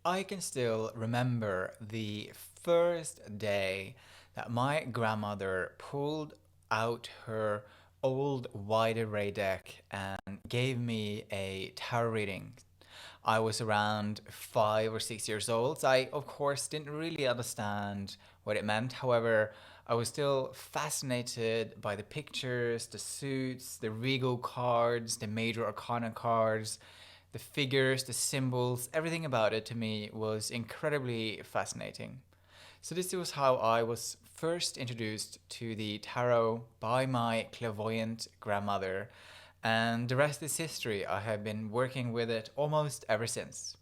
I can still remember the first day that my grandmother pulled out her old wide array deck and gave me a tarot reading. I was around 5 or 6 years old. So I, of course, didn't really understand what it meant. However, I was still fascinated by the pictures, the suits, the regal cards, the major arcana cards, the figures, the symbols, everything about it to me was incredibly fascinating. So this was how I was first introduced to the tarot by my clairvoyant grandmother, and the rest is history. I have been working with it almost ever since.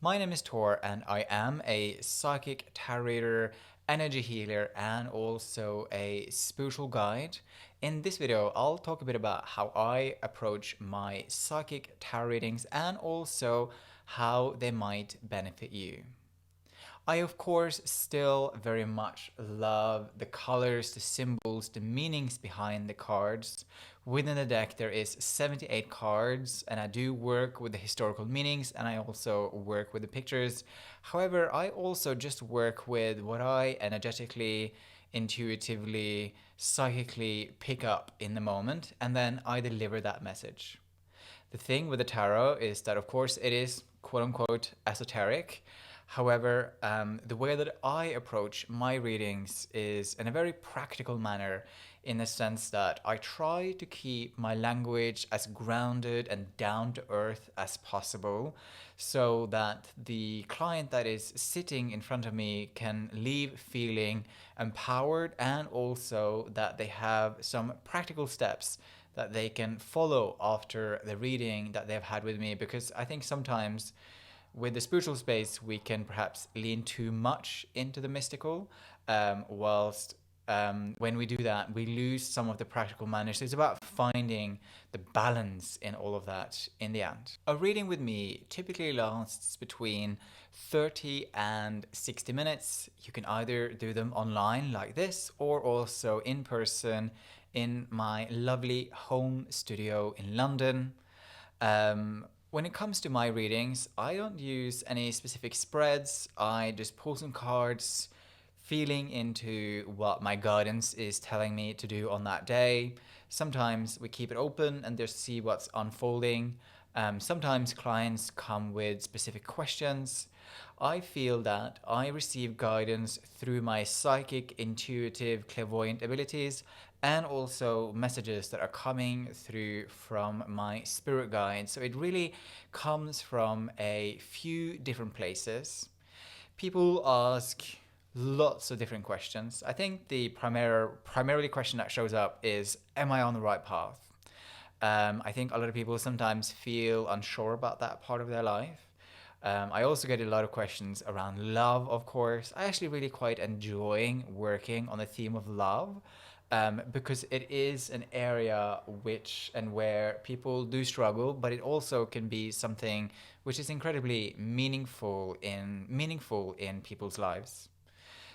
My name is Tor, and I am a psychic tarot reader, energy healer, and also a spiritual guide. In this video, I'll talk a bit about how I approach my psychic tarot readings and also how they might benefit you. I, of course, still very much love the colors, the symbols, the meanings behind the cards. Within the deck, there is 78 cards, and I do work with the historical meanings, and I also work with the pictures. However, I also just work with what I energetically, intuitively, psychically pick up in the moment, and then I deliver that message. The thing with the tarot is that, of course, it is quote unquote esoteric. However, the way that I approach my readings is in a very practical manner, in the sense that I try to keep my language as grounded and down to earth as possible, so that the client that is sitting in front of me can leave feeling empowered, and also that they have some practical steps that they can follow after the reading that they've had with me. Because I think sometimes with the spiritual space, we can perhaps lean too much into the mystical, whilst when we do that, we lose some of the practical manners. So it's about finding the balance in all of that in the end. A reading with me typically lasts between 30 and 60 minutes. You can either do them online like this, or also in person in my lovely home studio in London. When it comes to my readings, I don't use any specific spreads. I just pull some cards, feeling into what my guidance is telling me to do on that day. Sometimes we keep it open and just see what's unfolding. Sometimes clients come with specific questions. I feel that I receive guidance through my psychic, intuitive, clairvoyant abilities, and also messages that are coming through from my spirit guides. So it really comes from a few different places. People ask lots of different questions. I think the primarily question that shows up is, am I on the right path? I think a lot of people sometimes feel unsure about that part of their life. I also get a lot of questions around love, of course. I actually really quite enjoying working on the theme of love, because it is an area which and where people do struggle, but it also can be something which is incredibly meaningful in people's lives.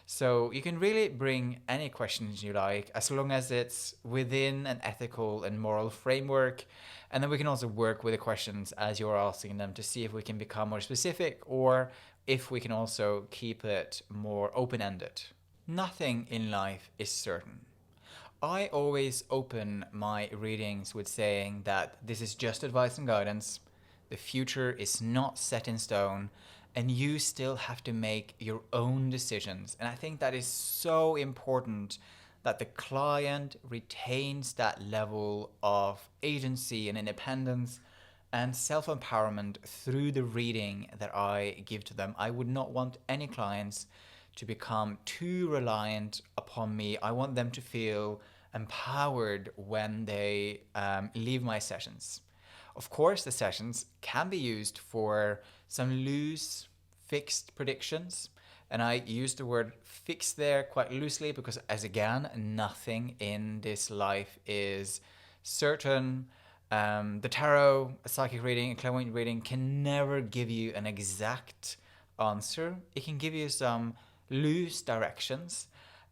So you can really bring any questions you like, as long as it's within an ethical and moral framework. And then we can also work with the questions as you're asking them to see if we can become more specific, or if we can also keep it more open-ended. Nothing in life is certain. I always open my readings with saying that this is just advice and guidance. The future is not set in stone, and you still have to make your own decisions. And I think that is so important, that the client retains that level of agency and independence and self-empowerment through the reading that I give to them. I would not want any clients to become too reliant upon me. I want them to feel empowered when they leave my sessions. Of course, the sessions can be used for some loose, fixed predictions. And I use the word fix there quite loosely because, as again, nothing in this life is certain. The tarot, a psychic reading, a clairvoyant reading can never give you an exact answer. It can give you some loose directions.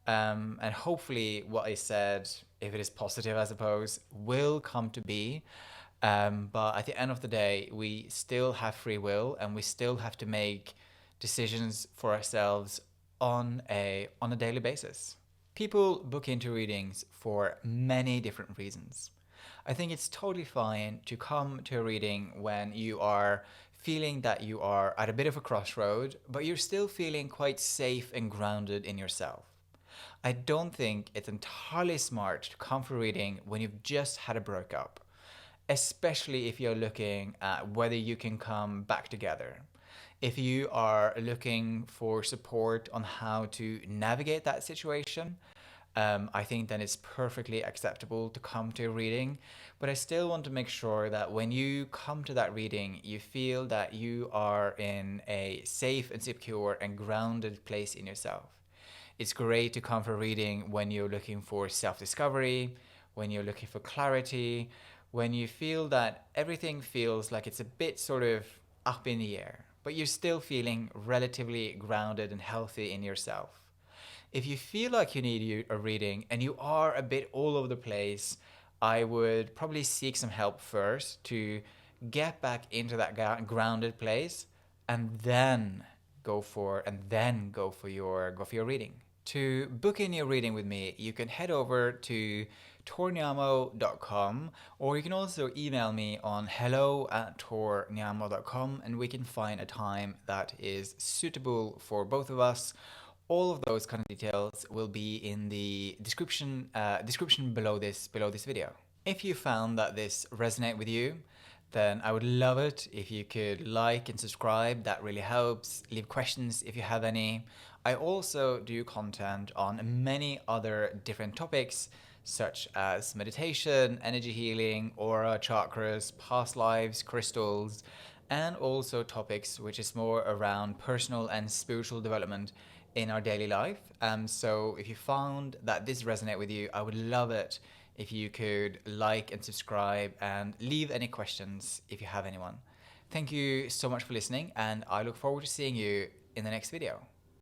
And hopefully what I said, if it is positive, I suppose, will come to be. But at the end of the day, we still have free will, and we still have to make decisions for ourselves on a daily basis. People book into readings for many different reasons. I think it's totally fine to come to a reading when you are feeling that you are at a bit of a crossroad, but you're still feeling quite safe and grounded in yourself. I don't think it's entirely smart to come for reading when you've just had a breakup, especially if you're looking at whether you can come back together. If you are looking for support on how to navigate that situation, I think then it's perfectly acceptable to come to a reading. But I still want to make sure that when you come to that reading, you feel that you are in a safe and secure and grounded place in yourself. It's great to come for reading when you're looking for self discovery, when you're looking for clarity, when you feel that everything feels like it's a bit sort of up in the air, but you're still feeling relatively grounded and healthy in yourself. If you feel like you need a reading and you are a bit all over the place, I would probably seek some help first to get back into that grounded place, and then go for your reading. To book in your reading with me, you can head over to torniamo.com, or you can also email me on hello@torniamo.com, and we can find a time that is suitable for both of us. All of those kind of details will be in the description below this video. If you found that this resonate with you, then I would love it if you could like and subscribe. That really helps. Leave questions if you have any. I also do content on many other different topics, such as meditation, energy healing, aura, chakras, past lives, crystals, and also topics which is more around personal and spiritual development in our daily life. So if you found that this resonate with you, I would love it if you could like and subscribe and leave any questions if you have anyone. Thank you so much for listening, and I look forward to seeing you in the next video.